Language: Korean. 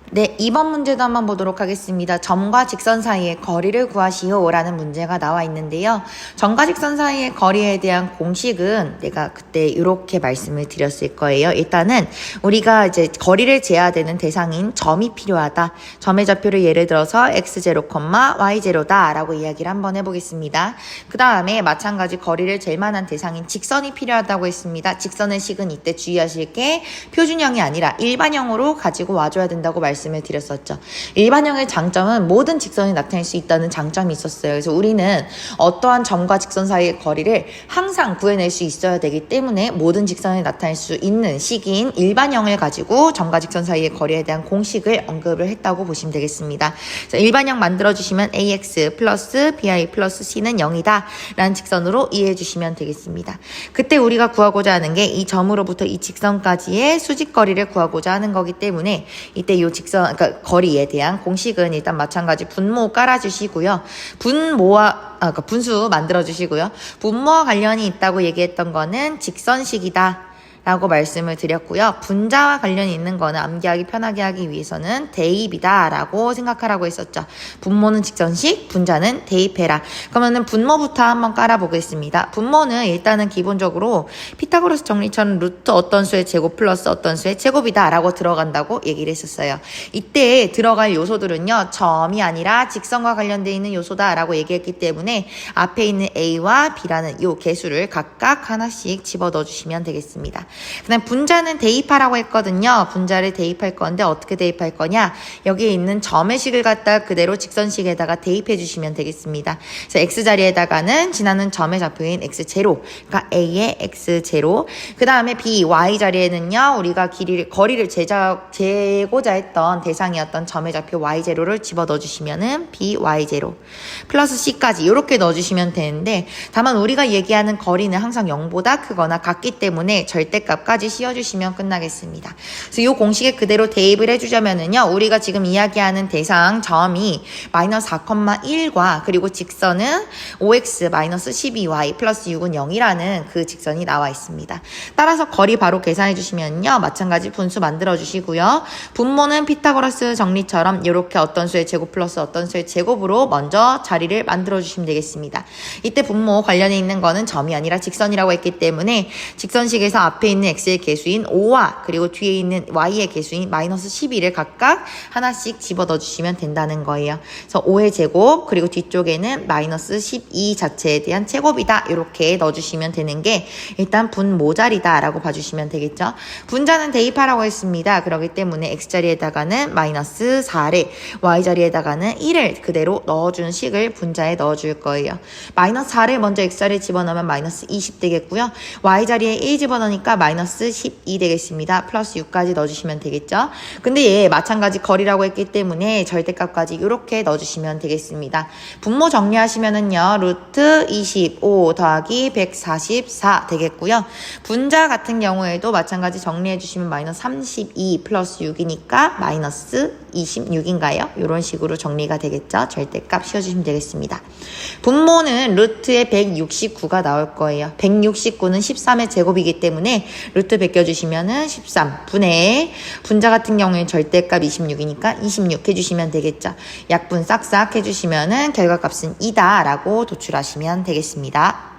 네, 2번 문제도 한번 보도록 하겠습니다. 점과 직선 사이의 거리를 구하시오 라는 문제가 나와 있는데요. 점과 직선 사이의 거리에 대한 공식은 내가 그때 이렇게 말씀을 드렸을 거예요. 일단은 우리가 이제 거리를 재야 되는 대상인 점이 필요하다. 점의 좌표를 예를 들어서 x0, y0다 라고 이야기를 한번 해보겠습니다. 그 다음에 마찬가지 거리를 잴 만한 대상인 직선이 필요하다고 했습니다. 직선의 식은 이때 주의하실 게 표준형이 아니라 일반형으로 가지고 와줘야 된다고 말씀을 드렸었죠. 일반형의 장점은 모든 직선이 나타낼 수 있다는 장점이 있었어요. 그래서 우리는 어떠한 점과 직선 사이의 거리를 항상 구해낼 수 있어야 되기 때문에 모든 직선이 나타낼 수 있는 식인 일반형을 가지고 점과 직선 사이의 거리에 대한 공식을 언급을 했다고 보시면 되겠습니다. 그래서 일반형 만들어주시면 ax 플러스 bi 플러스 c는 0이다 라는 직선으로 이해해 주시면 되겠습니다. 그때 우리가 구하고자 하는 게 이 점으로부터 이 직선까지의 수직거리를 구하고자 하는 거기 때문에 이때 이 직선, 그러니까 거리에 대한 공식은 일단 마찬가지 분모 깔아주시고요. 그러니까 분수 만들어주시고요. 분모와 관련이 있다고 얘기했던 거는 직선식이다 라고 말씀을 드렸고요. 분자와 관련이 있는 거는 암기하기 편하게 하기 위해서는 대입이다 라고 생각하라고 했었죠. 분모는 직선식, 분자는 대입해라. 그러면은 분모부터 한번 깔아보겠습니다. 분모는 일단은 기본적으로 피타고라스 정리처럼 루트 어떤 수의 제곱 플러스 어떤 수의 제곱이다 라고 들어간다고 얘기를 했었어요. 이때 들어갈 요소들은요, 점이 아니라 직선과 관련되어 있는 요소다 라고 얘기했기 때문에 앞에 있는 A와 B라는 요 개수를 각각 하나씩 집어 넣어주시면 되겠습니다. 그 다음 분자는 대입하라고 했거든요. 분자를 대입할 건데 어떻게 대입할 거냐? 여기에 있는 점의 식을 갖다 그대로 직선식에다가 대입해 주시면 되겠습니다. 그래서 x자리에다가는 지나는 점의 좌표인 x0, 그러니까 a의 x0. 그 다음에 b, y자리에는요. 우리가 거리를 재고자 했던 대상이었던 점의 좌표 y0를 집어 넣어주시면은 by0 플러스 c까지 이렇게 넣어주시면 되는데, 다만 우리가 얘기하는 거리는 항상 0보다 크거나 같기 때문에 절대값까지 씌워주시면 끝나겠습니다. 그래서 이 공식에 그대로 대입을 해주자면은요, 우리가 지금 이야기하는 대상 점이 마이너스 4,1과 그리고 직선은 5x 마이너스 12y 플러스 6은 0이라는 그 직선이 나와 있습니다. 따라서 거리 바로 계산해 주시면요, 마찬가지 분수 만들어 주시고요. 분모는 피타고라스 정리처럼 이렇게 어떤 수의 제곱 플러스 어떤 수의 제곱으로 먼저 자리를 만들어 주시면 되겠습니다. 이때 분모 관련해 있는 거는 점이 아니라 직선이라고 했기 때문에 직선식에서 앞에 있는 x의 개수인 5와 그리고 뒤에 있는 y의 개수인 마이너스 12를 각각 하나씩 집어 넣어주시면 된다는 거예요. 그래서 5의 제곱 그리고 뒤쪽에는 마이너스 12 자체에 대한 제곱이다 이렇게 넣어주시면 되는 게 일단 분모자리다 라고 봐주시면 되겠죠. 분자는 대입하라고 했습니다. 그렇기 때문에 x자리에다가는 마이너스 4를 y자리에다가는 1을 그대로 넣어준 식을 분자에 넣어줄 거예요. 마이너스 4를 먼저 x자리에 집어넣으면 마이너스 20 되겠고요. y자리에 1 집어넣으니까 마이너스 12 되겠습니다. 플러스 6까지 넣어주시면 되겠죠. 근데 얘 마찬가지 거리라고 했기 때문에 절대값까지 이렇게 넣어주시면 되겠습니다. 분모 정리하시면은요, 루트 25 더하기 144 되겠고요. 분자 같은 경우에도 마찬가지 정리해주시면 마이너스 32 플러스 6이니까 마이너스 26인가요? 이런 식으로 정리가 되겠죠. 절대값 씌워주시면 되겠습니다. 분모는 루트에 169가 나올 거예요. 169는 13의 제곱이기 때문에 루트 베껴주시면은 13 분의 분자 같은 경우에 절대값 26이니까 26 해주시면 되겠죠. 약분 싹싹 해주시면은 결과값은 2다 라고 도출하시면 되겠습니다.